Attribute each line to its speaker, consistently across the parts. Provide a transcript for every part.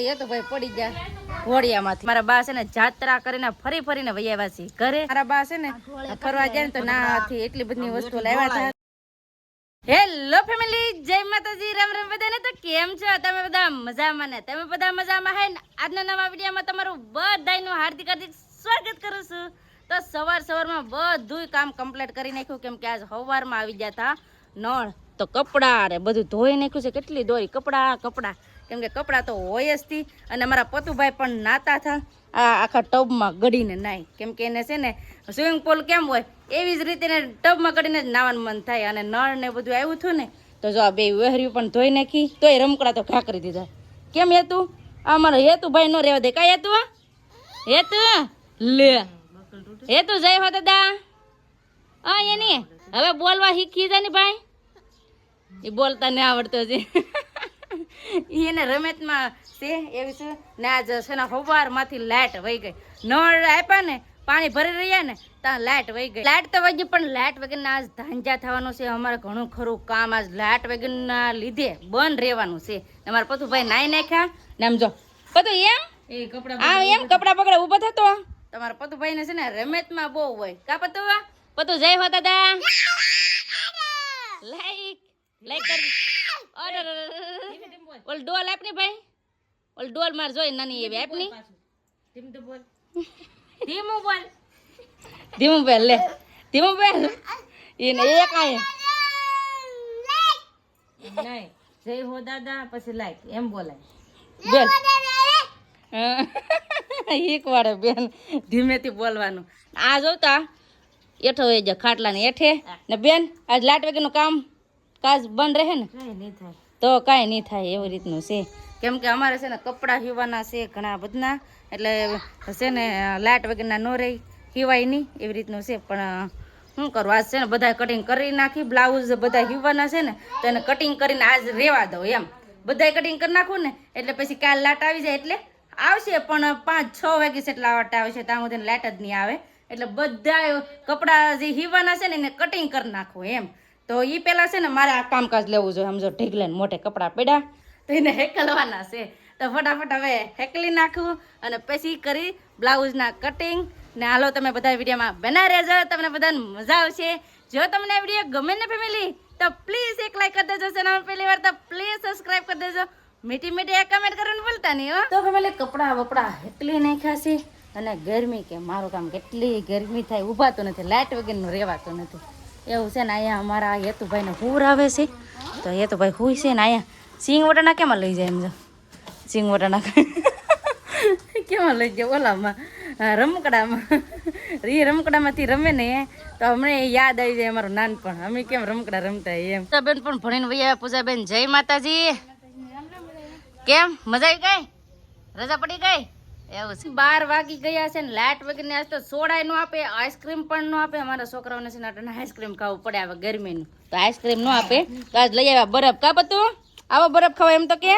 Speaker 1: એ તો ભાઈ પડી ગયા ઘોડિયામાંથી. મારા બા છે ને જાત્રા કરીને ફરી ફરીને વૈયાવા છે ઘરે. મારા બા છે ને ફરવા જાય ને તો નાથી એટલી બધી વસ્તુ લાવ્યા હતા. હેલો ફેમિલી, જય માતાજી, રામ રામ બધાને. તો કેમ છો તમે બધા? મજામાં ને? તમે બધા મજામાં હે ને? આજના નવા વિડીયોમાં તમારું બધાનું હાર્દિક હાર્દિક સ્વાગત કરું છું. તો સવારમાં બધું કામ કમ્પ્લીટ કરી નાખ્યું, કેમ કે આજ સવારમાં આવી ગયા હતા નળ. તો કપડા ને બધું ધોઈ નાખ્યું છે. કેટલી દોરી કપડા કેમ કે કપડાં તો હોય જ થી. અને અમારા પતુભાઈ પણ નાતા હતા આ આખા ટબમાં ગળીને નાય, કેમ કે એને છે ને સ્વિમિંગ પુલ કેમ હોય એવી જ રીતે ટબમાં ગળીને જ નાવાનું મન થાય. અને નળ ને બધું આવ્યું હતું ને તો જો આ બે વહેર્યું પણ ધોઈ નાખી, તોય રમકડા તો ઘા કરી દીધા. કેમ હેતું? અમારો હેતુભાઈ નો રહેવા દે. કાંઈ હેતુ લે હેતુ જય હો દાદા. હા એની હવે બોલવા શીખી જાય ને ભાઈ, એ બોલતા ને આવડતો છે. એને રમતમાં છે એવી છે ને. આજ છે ને સવારમાંથી લાઇટ વહી ગઈ. નળ આપ્યા ને પાણી ભરી રહ્યા ને ત્યાં લાઇટ વહી ગઈ. લાઇટ તો વહી ગઈ પણ લાઇટ વગરના આજ ધાંજા થવાનું છે. અમારે ઘણું ખરું કામ આજ લાઇટ વગરના લીધે બંધ રહેવાનું છે. અમારા પતુભાઈ નાઈ નાખ્યા ને આમ જો પતુ એમ કપડા પકડે ઉભો થતો. તમારા પતુભાઈ ને છે ને રમતમાં બહુ હોય. કા પતુ જય હો દાદા. લાઈક કરી ઓલ ડોલ આપની ભાઈ, ઓલ ડોલ માર જોઈ નાની એવી આપની. ધીમું બોલ લે, ધીમું બોલ. એને એક આય નહીં જય હો દાદા પછી લાઈક એમ બોલાય બેન. એક વાળે બેન ધીમેથી બોલવાનું. આ જોતા એઠો હોય જાય ખાટલા ને એઠે ને બેન આજ લાટ વગરનું કાજ બંધ રહે ને તો કાંઈ નહીં થાય એવી રીતનું છે. કેમ કે અમારે છે ને કપડાં સીવવાના છે ઘણા બધા, એટલે છે ને લાઇટ વગરના ન રહી સીવાય નહીં એવી રીતનું છે. પણ શું કરું, આજ છે ને બધા કટિંગ કરી નાખી. બ્લાઉઝ બધા સીવવાના છે ને તો એને કટિંગ કરીને આજ રહેવા દઉં એમ. બધા કટિંગ કરી નાખું ને એટલે પછી કાલ લાટ આવી જાય એટલે આવશે. પણ 5-6 વાગે એટલા વાટ આવશે, ત્યાં સુધી લાઇટ જ નહીં આવે. એટલે બધા કપડાં જે સીવવાના છે ને એને કટિંગ કરી નાખું એમ. તો એ પહેલાં છે ને મારે આ કામકાજ લેવું જોઈએ. સમજો ઢીકલે મોટે કપડાં પડ્યા તો એને હેકલવાના છે. તો ફટાફટ હવે હેકલી નાખું અને પછી કરી બ્લાઉઝના કટિંગ ને. હાલો તમે બધા વિડીયોમાં બના રહેજો, તમને બધાને મજા આવશે. જો તમને આ વિડીયો ગમે ને ફેમિલી તો પ્લીઝ એક લાઈક કરી દેજો. ચેનલ પહેલી વાર તો પ્લીઝ સબસ્ક્રાઈબ કરી દેજો. મીઠી કમેન્ટ કરવાનું ભૂલતા નહીં હો. તો ફેમિલી કપડાં વપડા હેકલી નાખ્યા છે. અને ગરમી કે મારું કામ કેટલી ગરમી થાય, ઊભાતું નથી, લાઇટ વગરનું રહેવાતું નથી એવું છે ને. અહીંયા અમારા હેતુભાઈને પૂર આવે છે તો હેતુભાઈ હુઈ છે ને. અહીંયા સિંગ વટાણા કેમાં લઈ જાય? એમ જો સિંગ વટાણા કેમાં લઈ જાય? ઓલામાં રમકડામાં. એ રમકડામાંથી રમે ને તો અમને યાદ આવી જાય અમારું નાનપણ. અમે કેમ રમકડા રમતા એમ. પૂજાબેન પણ ભણીને વૈયા. પૂજાબેન જય માતાજી. કેમ મજા આવી ગઈ? રજા પડી ગઈ? એવું છે. 12 વાગી ગયા છે ને લાઇટ વગરની આજ તો સોડાય ન આપે, આઈસ્ક્રીમ પણ ન આપે. અમારા છોકરાઓને છે ને આઈસ્ક્રીમ ખાવું પડે આવે ગરમીનું, તો આઈસ્ક્રીમ ન આપે. તો આજ લઈ આવ્યા બરફ. કા પતું આવો બરફ ખાવા એમ તો કે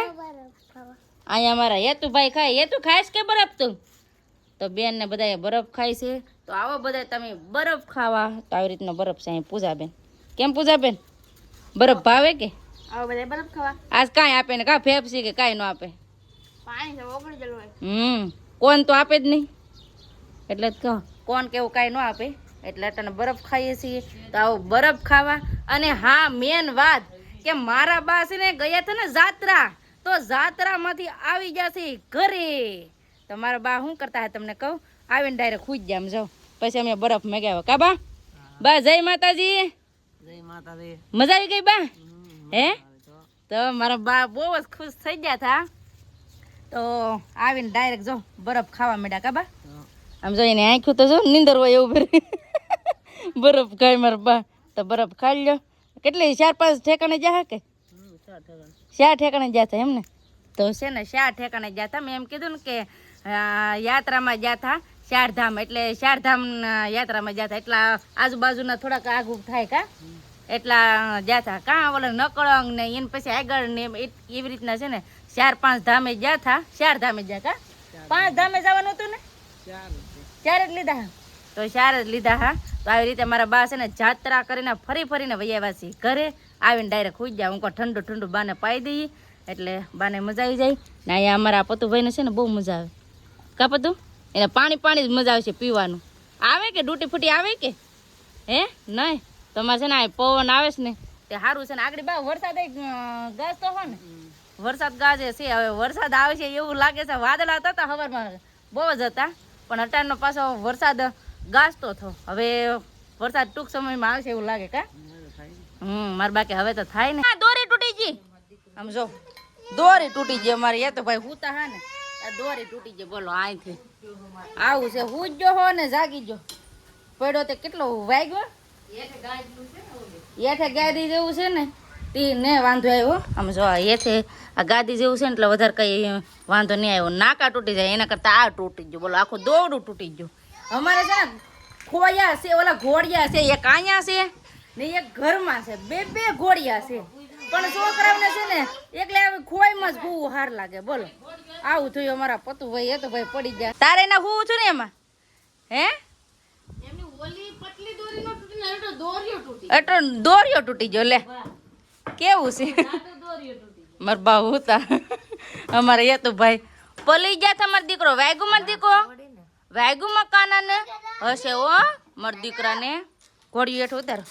Speaker 1: અહીંયા અમારા હેતુભાઈ ખાય. હેતુ ખાઈશ કે બરફ તું? તો બેન ને બધા બરફ ખાય છે. તો આવો બધા તમે બરફ ખાવા. તો આવી રીતનો બરફ છે અહીં. પૂજાબેન કેમ પૂજાબેન બરફ ભાવે કે? આવો બધા બરફ ખાવા. આજ કાંઈ આપે ને કા ફેફસી કે કાંઈ ન આપે. કોણ તો આપે જ નહીં એટલે જ કહો કોણ કેવું કાંઈ ન આપે. એટલે તને બરફ ખાઈએ છીએ તો આવો બરફ ખાવા. અને હા મેન વાત કે મારા બા છે ને ગયા હતા ને જાત્રા, તો જાત્રામાંથી આવી જશે ઘરે. તો મારા બા શું કરતા હોય તમને કહું, આવીને ડાયરેક્ટ ખુજ જામ જાઓ. પછી અમે બરફ મગાવ્યો. કા બા જય માતાજી. જય માતાજી. મજા આવી ગઈ બા? હે તો મારા બા બહુ જ ખુશ થઈ ગયા હતા. તો આવીને ડાયરેક્ટ જો બરફ ખાવા માંડ્યા. કાબા આમ જોઈને આંખ્યું તો જો નીંદર હોય એવું બરફ ખાય મારા બા. તો બરફ ખાઈ લ્યો. કેટલી 4-5 ઠેકાણે જા કે 4 ઠેકાણે જતા એમને? તો છે ને 4 ઠેકાણે જતા. મેં એમ કીધું ને કે યાત્રામાં જતા 4 ધામ, એટલે 4 ધામ યાત્રામાં જતા. એટલા આજુબાજુના થોડાક આગું થાય કા એટલા જતા. કાં ઓલા નકળંગ ને એને પછી આગળ ને એવી રીતના છે ને 4-5 ધામે જતા. 4 ધામે જતા. 5 ધામે જવાનું હતું ને 4 જ લીધા. તો 4 જ લીધા. હા તો આવી રીતે મારા બા છે ને જાત્રા કરીને ફરીને વૈયાવા છે ઘરે. આવીને ડાયરેક્ટ ખુઈ જાય. હું ઠંડુ બાને પાઈ દઈએ એટલે બાને મજા આવી જાય ને અહીંયા અમારા પતુભાઈને છે ને બહુ મજા આવે કા પતુ એને પાણી જ મજા આવે છે પીવાનું આવે કે ડૂટી ફૂટી આવે કે હે નહીં તમારે છે ને આ પવન આવે છે ને તે સારું છે ને આગળ બા વરસાદ ગાજતો હોય ને વરસાદ ગાજે છે હવે વરસાદ આવે છે એવું લાગે છે વાદળા હતા સવારમાં બહુ જ હતા પણ અટાણનો પાછો વરસાદ ગાજતો થયો હવે વરસાદ ટૂંક સમયમાં આવશે એવું લાગે કા મારા બાકી હવે તો થાય ને દોરી તૂટી ગઈ આમ જો દોરી તૂટી ગઈ અમારે એ તો ભાઈ હુતા હા ને આ દોરી તૂટી ગઈ બોલો અહીંથી આવું છે હું જ જો હો ને જાગી જો પડ્યો તે કેટલો વાગ્યો એઠે ગાદી જેવું છે ને તે ને વાંધો આવ્યો આમ જો એઠે આ ગાદી જેવું છે ને એટલે વધારે કઈ વાંધો નહીં આવ્યો નાકા તૂટી જાય એના કરતા આ તૂટી ગયું બોલો આખું દોરડું તૂટી ગયું અમારે છે ને ખોયા છે ઓલા ઘોડિયા છે એક અહીંયા છે ને એક ઘરમાં છે બે ઘોડિયા છે પણ છોકરાઓને છે ને એકલે ખોઈમાં જ ખૂબ હાર લાગે બોલો આવું થયું અમારા પતુભાઈ એ તો ભાઈ પડી જાય તારે ના હું છું ને એમાં હે એટલો દોરિયો તૂટી ગયો લે કેવું છે મારા બા હતા અમારે એ તો ભાઈ પલી ગયા તમારો દીકરો વાગ્યું મારો દીકરો વાગ્યું મકાના ને હશે ઓ મારા દીકરાને ઘોડિયું હેઠ ઉતારો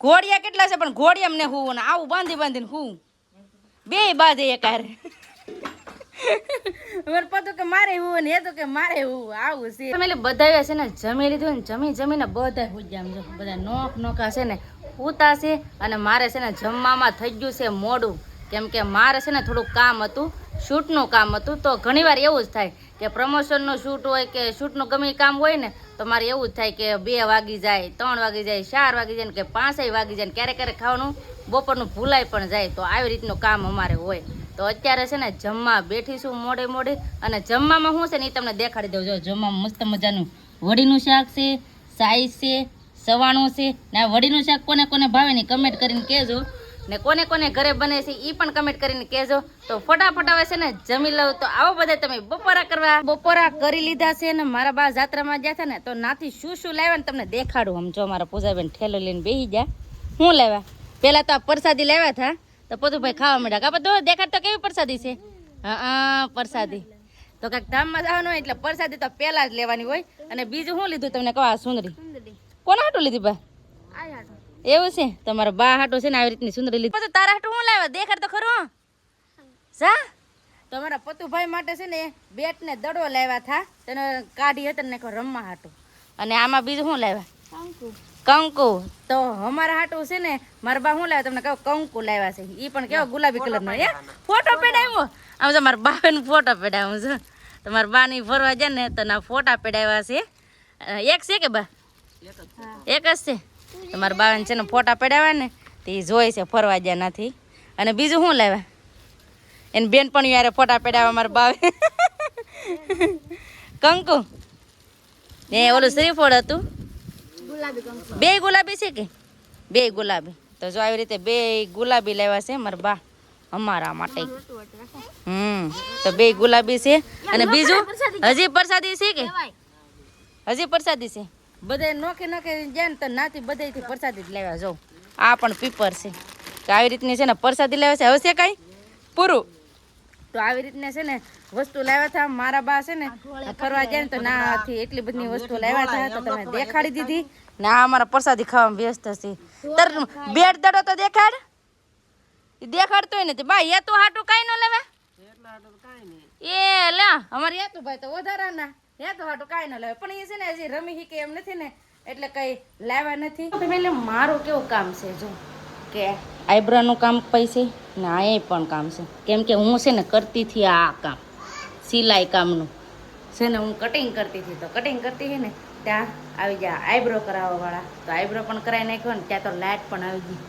Speaker 1: ઘોડિયા કેટલા છે પણ ઘોડિયા ને હું ને આવું બાંધીને હું બે બાજે એકાર મારે પતો કે મારે હું ને એ તો કે મારે હું આવું છે એટલે બધા છે ને જમી લીધું ને જમીને બધા હુજ્યા આમ જો બધા નોખા છે ને ઉતા છે અને મારે છે ને જમવામાં થઈ ગયું છે મોડું કેમ કે મારે છે ને થોડુંક કામ હતું શૂટનું કામ હતું તો ઘણીવાર એવું જ થાય કે પ્રમોશનનું શૂટ હોય કે શૂટનું ગમે કામ હોય ને તો મારે એવું જ થાય કે 2 વાગી જાય 3 વાગી જાય 4 વાગી જાય ને કે 5 વાગી જાય ને ક્યારેક ખાવાનું બપોરનું ભૂલાઈ પણ જાય તો આવી રીતનું કામ અમારે હોય તો અત્યારે છે ને જમવા બેઠીશું મોડે અને જમવામાં શું છે ને એ તમને દેખાડી દઉં જો જમવામાં મસ્ત મજાનું વડીનું શાક છે સાઈઝ છે સવાણું છે ને આ વડીનું શાક કોને કોને ભાવે ને કમેન્ટ કરીને કહેજો ને કોને ઘરે બને છે એ પણ કમેન્ટ કરીને કહેજો તો ફટાફટ આવે છે ને જમી લઉં તો આવો બધા તમે બપોરા કરી લીધા છે ને મારા બા જાત્રામાં ગયા હતા ને તો નાથી શું લાવ્યા ને તમને દેખાડું આમ જો મારા પૂજાબેન ઠેલો લઈને બેસી ગયા શું લાવ્યા પેલા તો આ પ્રસાદી લાવ્યા હતા તો પતુભાઈ ખાવા માંડ્યા કા બધું દેખાડ તો કેવી પ્રસાદી છે હા પ્રસાદી તો કાંઈક ધામમાં જવાનું હોય એટલે પ્રસાદી તો પહેલા જ લેવાની હોય અને બીજું શું લીધું તમને કહો આ સુંદરી કોના હાટું લીધી બા એવું છે તમારા બા હાટું છે ને આવી રીતની સુંદરી લીધી પછી તારા હાટું શું લાવ્યા દેખાડ તો ખરું સા તમારા પતુભાઈ માટે છે ને બેટ ને દડો લાવ્યા હતા તેને કાઢી હતા ને રમવા હાટું અને આમાં બીજું શું લાવ્યા કંકુ તો અમારા હાટું છે ને મારા બા શું લાવ્યા તમને કહો કંકુ લાવ્યા છે એ પણ કેવો ગુલાબી કલરનો એ ફોટો પેડાવ્યો આમ તો મારા બાનો ફોટો પેડાવ્યો છે તમારા બાની ફરવા જાય ને તો ના ફોટા પેડાવ્યા છે એક છે કે બા એક જ છે તમારા બાને છે ને ફોટા પેડાવ્યા ને તે જોઈ છે ફરવા ગયા નથી અને બીજું શું લાવ્યા એને બેન પણ યારે ફોટા પેડાવ્યા મારા બાવે કંકુ એ ઓલું શ્રીફળ હતું બે ગુલાબી છે કે બે ગુલાબી તો જો આવી રીતે બે ગુલાબી લાવ્યા છે મારા બા અમારા માટે તો બે ગુલાબી છે અને બીજું હજી પ્રસાદી છે કે હજી પ્રસાદી છે બધા નોખે જાય ને તો નાથી બધાથી પ્રસાદી જ લેવા જાઉં આ પણ પીપર છે તો આવી રીતની છે ને પ્રસાદી લેવા છે હવે છે કાંઈ પૂરું તો આવી રીતના છે ને વસ્તુ લાવ્યા હતા મારા બા છે ને ફરવા જાય ને તો નાથી એટલી બધી વસ્તુ લાવ્યા હતા તો તમે દેખાડી દીધી ને આ અમારા પ્રસાદી ખાવામાં વ્યસ્ત છે તાર બેડ દડો તો દેખાડતો નથી બા એ તો હાટું કાંઈ ન લેવા એ લે અમારે એ તો ભાઈ તો વધારાના એ તો હાટું કાંઈ ન લેવા પણ એ છે ને હજી રમી શીખે એમ નથી ને એટલે કઈ લાવ્યા નથી એટલે મારું કેવું કામ છે જો કે આઈબ્રોનું કામ પૈસે ને આ એ પણ કામ છે કેમ કે હું છે ને કરતી હતી આ કામ સિલાઈ કામનું છે ને હું કટિંગ કરતી હતી તો કટિંગ કરતી હતી ને ત્યાં આવી જાય આઈબ્રો કરાવવાવાળા તો આઈબ્રો પણ કરાવી નાખ્યો ને ત્યાં તો લાઇટ પણ આવી ગઈ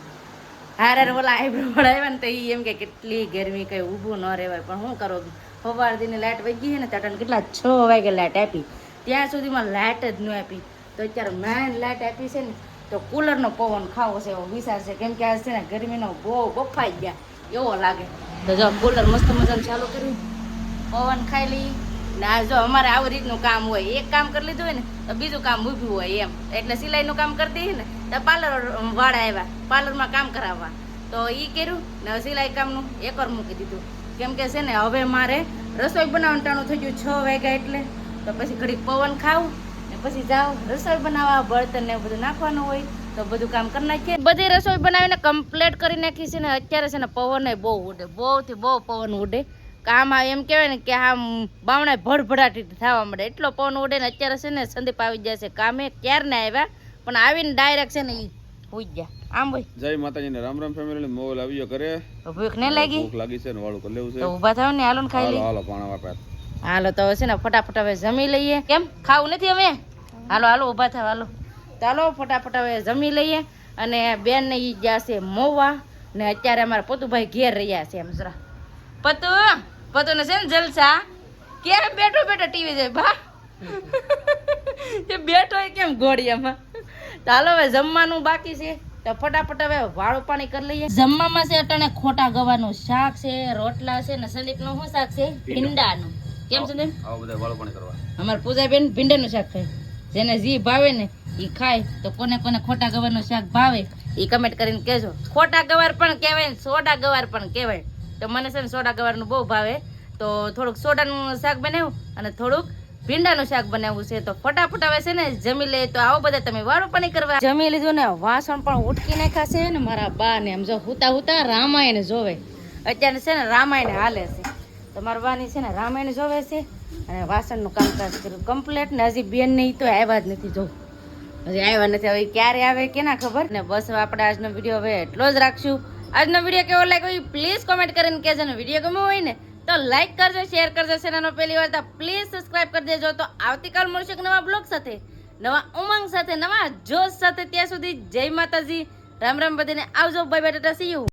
Speaker 1: હારે ઓલા આઈબ્રો વાળા આવ્યા ને તો એ એમ કે કેટલી ગરમી કંઈ ઊભું ન રહેવાય પણ શું કરો સવાર દીને લાઇટ વહી ગઈ ને ત્યાં કેટલા 6 વાગે લાઇટ આપી ત્યાં સુધીમાં લાઇટ જ ન આપી તો અત્યારે મેન લાઇટ આપી છે ને તો કુલરનો પવન ખાવો છે એવો વિચાર છે કેમ કે આ છે ને ગરમીનો બહુ બફાઈ ગયા એવો લાગે તો જો કુલર મસ્ત મજાનું ચાલુ કર્યું પવન ખાઈ લઈ ને આ જો અમારે આવી રીતનું કામ હોય એક કામ કરી લીધું હોય ને તો બીજું કામ ઊભું હોય એમ એટલે સિલાઈનું કામ કરતી ને તો પાર્લર વાળા આવ્યા પાર્લરમાં કામ કરાવવા તો એ કર્યું ને સિલાઈ કામનું એકર મૂકી દીધું. કેમ કે છે ને હવે મારે રસોઈ બનાવવાનું ટાણું થઈ ગયું 6 વાગ્યા એટલે. તો પછી ઘડીક પવન ખાવું ને પછી જાઉં રસોઈ બનાવવા, બળતણ ને બધું નાખવાનું હોય તો બધું કામ કરી નાખીએ. બધી રસોઈ બનાવીને કમ્પ્લીટ કરી નાખી છે ને અત્યારે છે ને પવન બહુ ઉડે, બહુથી બહુ પવન ઉડે. કામ એમ કહેવાય ને કે આમ બાવણા ભડભડાટી થવા મળે એટલો પવન ઉડે ને. અત્યારે છે ને સંદીપ આવી જાય છે કામે, ક્યારને આવ્યા પણ આવીને ડાયરેક્ટ છે ને ઈ હોઈ ગયા. આમ ભાઈ
Speaker 2: જય માતાજીને રામ રામ ફેમિલી. મોબાઈલ આવ્યો કરે,
Speaker 1: ભૂખ નહીં લાગી?
Speaker 2: ભૂખ લાગી છે ને વાળું કરી લેવું છે.
Speaker 1: તો ઊભા થાવ ને, હાલો ને ખાઈ લઈએ.
Speaker 2: હાલો પાણા વાપરા.
Speaker 1: હાલો તો હવે છે ને ફટાફટ હવે જમી લઈએ. કેમ ખાવું નથી હવે? હાલો હાલો ઊભા થાવ, હાલો ચાલો ફટાફટ હવે જમી લઈએ. અને બેન ને ઈ ગયા છે મોવા ને અત્યારે અમારા પતુભાઈ ઘેર રહ્યા છે. એમ જરા પતુ ને છે ને જલસા, કેમ બેઠો બેઠો ટીવી જોઈ બા એ બેઠો કેમ ઘોડિયામાં. ચાલો હવે જમવાનું બાકી છે તો ફટાફટ હવે વાળું પાણી કરી લઈએ. જમવામાં છે અટાણે ખોટા ગવાનું શાક છે, રોટલા છે ને સંદીપ નું શું શાક છે? ભીંડાનું. કેમ સંદીપ?
Speaker 2: આવો બધા વાળું પાણી કરવા.
Speaker 1: અમાર પૂજાબેન ભીંડાનું શાક ખાય, જેને જી ભાવે ને ઈ ખાય. તો કોને કોને ખોટા ગવારનું શાક ભાવે ઈ કમેન્ટ કરીને કહેજો. ખોટા ગવાર પણ કહેવાય ને સોડા ગવાર પણ કહેવાય. તો મને છે ને સોડા ગવારનું બહુ ભાવે, તો થોડુંક સોડાનું શાક બનાવ્યું અને થોડુંક ભીંડાનું શાક બનાવવું છે. તો ફટાફટ હવે છે ને જમી લે. તો આવો બધા તમે વાળું પાણી કરવા. જમી લીધું ને વાસણ પણ ઉટકી નાખ્યા છે ને મારા બા ને. એમ જો હુતા હુતા રામાયણ જોવે. અત્યારે છે ને રામાયણ હાલે છે. તો મારા બાની છે ને રામાયણ જોવે છે અને વાસણનું કામકાજ કર્યું કમ્પ્લીટ. ને હજી બેન ને ઈ તો આવ્યા જ નથી, જો હજી આવ્યા નથી. હવે ક્યારે આવે કે ના ખબર ને. બસ હવે આપણે આજનો વિડીયો હવે એટલો જ રાખશું. આજનો વિડીયો કેવો લાગ્યો પ્લીઝ કોમેન્ટ કરીને કહેજો. ને વિડીયો ગમ્યો હોય ને તો લાઈક કરજો, શેર કરજો. ચેનલનો પહેલી વાર તો પ્લીઝ સબસ્ક્રાઇબ કરી દેજો. તો આવતીકાલ મળશે નવા બ્લોગ સાથે, નવા ઉમંગ સાથે, નવા જોશ સાથે. ત્યાં સુધી જય માતાજી, રામ રામ બધાને. આવજો, bye bye, Tata, C you.